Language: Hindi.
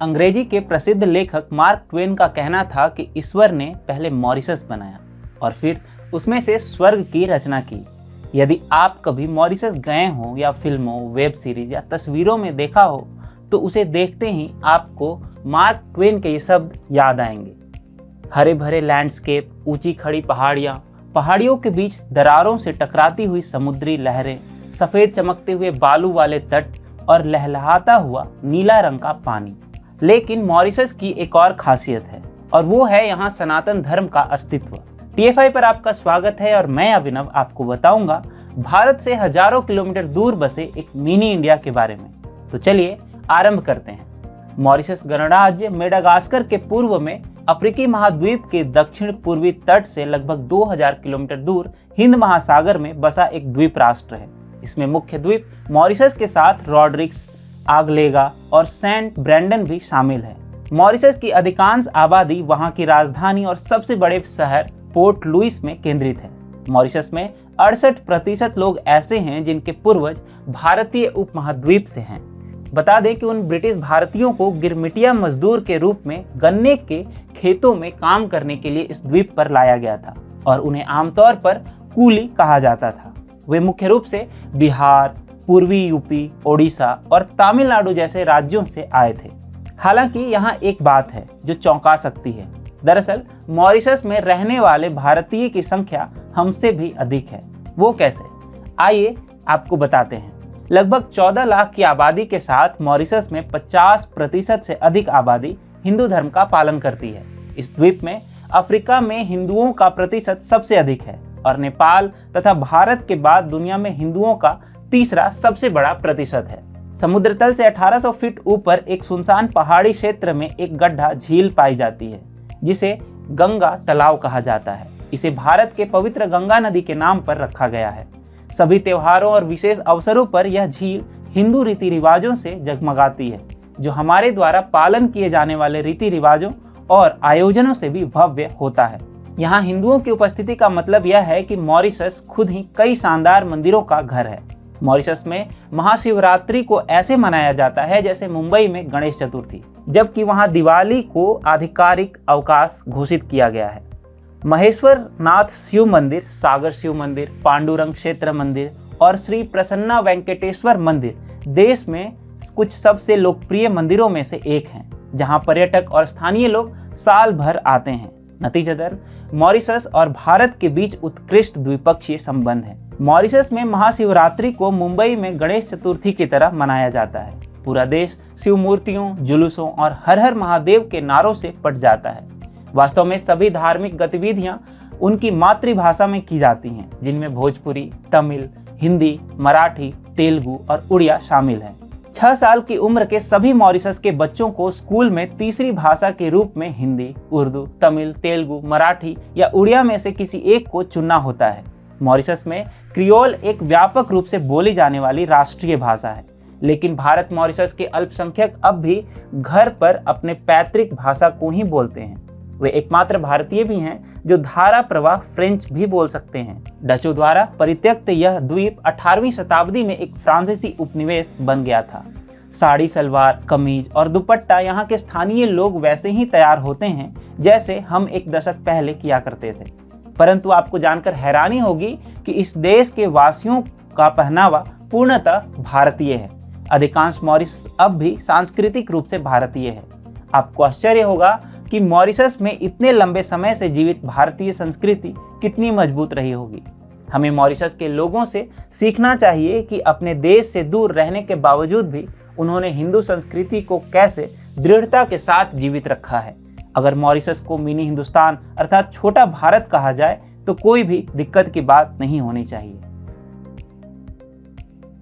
अंग्रेजी के प्रसिद्ध लेखक मार्क ट्वेन का कहना था कि ईश्वर ने पहले मॉरिशस बनाया और फिर उसमें से स्वर्ग की रचना की। यदि आप कभी मॉरिशस गए हो या फिल्मों, वेब सीरीज या तस्वीरों में देखा हो तो उसे देखते ही आपको मार्क ट्वेन के ये शब्द याद आएंगे। हरे भरे लैंडस्केप, ऊंची खड़ी पहाड़ियाँ, पहाड़ियों के बीच दरारों से टकराती हुई समुद्री लहरें, सफ़ेद चमकते हुए बालू वाले तट और लहलहाता हुआ नीला रंग का पानी। लेकिन मॉरिशस की एक और खासियत है और वो है यहाँ सनातन धर्म का अस्तित्व। TFI पर आपका स्वागत है और मैं अभिनव आपको बताऊंगा भारत से हजारों किलोमीटर दूर बसे एक मिनी इंडिया के बारे में। तो चलिए आरंभ करते हैं। मॉरिशस गणराज्य मेडागास्कर के पूर्व में अफ्रीकी महाद्वीप के दक्षिण पूर्वी तट से लगभग 2000 किलोमीटर दूर हिंद महासागर में बसा एक द्वीप राष्ट्र है। इसमें मुख्य द्वीप मॉरिशस के साथ रॉड्रिक्स, आगलेगा और सेंट ब्रेंडन भी शामिल है। मॉरिशस की अधिकांश आबादी वहां की राजधानी और सबसे बड़े शहर पोर्ट लुइस में केंद्रित है। मॉरिशस में 68% लोग ऐसे हैं जिनके पूर्वज भारतीय उपमहाद्वीप से हैं। बता दें कि उन ब्रिटिश भारतीयों को गिरमिटिया मजदूर के रूप में गन्ने के खेतों में काम करने के लिए इस द्वीप पर लाया गया था और उन्हें आमतौर पर कूली कहा जाता था। वे मुख्य रूप से बिहार, पूर्वी यूपी, ओडिशा और तमिलनाडु जैसे राज्यों से आए थे। हालांकि यहाँ एक बात है जो चौंका सकती है। दरअसल मॉरिशस में रहने वाले भारतीय की संख्या हमसे भी अधिक है। वो कैसे? आइए आपको बताते हैं। लगभग 14 लाख की आबादी के साथ मॉरिशस में 50% से अधिक आबादी हिंदू धर्म का पालन करती है। इस द्वीप में अफ्रीका में हिंदुओं का प्रतिशत सबसे अधिक है और नेपाल तथा भारत के बाद दुनिया में हिंदुओं का तीसरा सबसे बड़ा प्रतिशत है। समुद्र तल से 1800 फीट ऊपर एक सुनसान पहाड़ी क्षेत्र में एक गड्ढा झील पाई जाती है जिसे गंगा तालाब कहा जाता है। इसे भारत के पवित्र गंगा नदी के नाम पर रखा गया है। सभी त्योहारों और विशेष अवसरों पर यह झील हिंदू रीति रिवाजों से जगमगाती है, जो हमारे द्वारा पालन किए जाने वाले रीति रिवाजों और आयोजनों से भी भव्य होता है। यहाँ हिंदुओं की उपस्थिति का मतलब यह है कि मॉरिशस खुद ही कई शानदार मंदिरों का घर है। मॉरिशस में महाशिवरात्रि को ऐसे मनाया जाता है जैसे मुंबई में गणेश चतुर्थी, जबकि वहाँ दिवाली को आधिकारिक अवकाश घोषित किया गया है। महेश्वर नाथ शिव मंदिर, सागर शिव मंदिर, पांडुरंग क्षेत्र मंदिर और श्री प्रसन्ना वेंकटेश्वर मंदिर देश में कुछ सबसे लोकप्रिय मंदिरों में से एक हैं, जहां पर्यटक और स्थानीय लोग साल भर आते हैं। नतीजतन मॉरिशस और भारत के बीच उत्कृष्ट द्विपक्षीय संबंध है। मॉरिशस में महाशिवरात्रि को मुंबई में गणेश चतुर्थी की तरह मनाया जाता है। पूरा देश शिव मूर्तियों, जुलूसों और हर हर महादेव के नारों से पट जाता है। वास्तव में सभी धार्मिक गतिविधियां उनकी मातृभाषा में की जाती हैं, जिनमें भोजपुरी, तमिल, हिंदी, मराठी, तेलुगु और उड़िया शामिल है। 6 साल की उम्र के सभी मॉरिशस के बच्चों को स्कूल में तीसरी भाषा के रूप में हिंदी, उर्दू, तमिल, तेलुगु, मराठी या उड़िया में से किसी एक को चुनना होता है। मॉरिशस में क्रियोल एक व्यापक रूप से बोली जाने वाली राष्ट्रीय भाषा है, लेकिन भारत मॉरिशस के अल्पसंख्यक अब भी घर पर अपने पैतृक भाषा को ही बोलते हैं। वे एकमात्र भारतीय भी हैं जो धारा प्रवाह फ्रेंच भी बोल सकते हैं। डचों द्वारा परित्यक्त यह द्वीप 18वीं शताब्दी में एक फ्रांसीसी उपनिवेश बन गया था। साड़ी, सलवार, कमीज और दुपट्टा यहाँ के स्थानीय लोग वैसे ही तैयार होते हैं जैसे हम एक दशक पहले किया करते थे। परंतु आपको जानकर हैरानी होगी कि इस देश के वासियों का पहनावा पूर्णतः भारतीय है। अधिकांश मॉरिशस अब भी सांस्कृतिक रूप से भारतीय है। आपको आश्चर्य होगा कि मॉरिशस में इतने लंबे समय से जीवित भारतीय संस्कृति कितनी मजबूत रही होगी। हमें मॉरिशस के लोगों से सीखना चाहिए कि अपने देश से दूर रहने के बावजूद भी उन्होंने हिंदू संस्कृति को कैसे दृढ़ता के साथ जीवित रखा है। अगर मॉरिशस को मिनी हिंदुस्तान अर्थात छोटा भारत कहा जाए तो कोई भी दिक्कत की बात नहीं होनी चाहिए।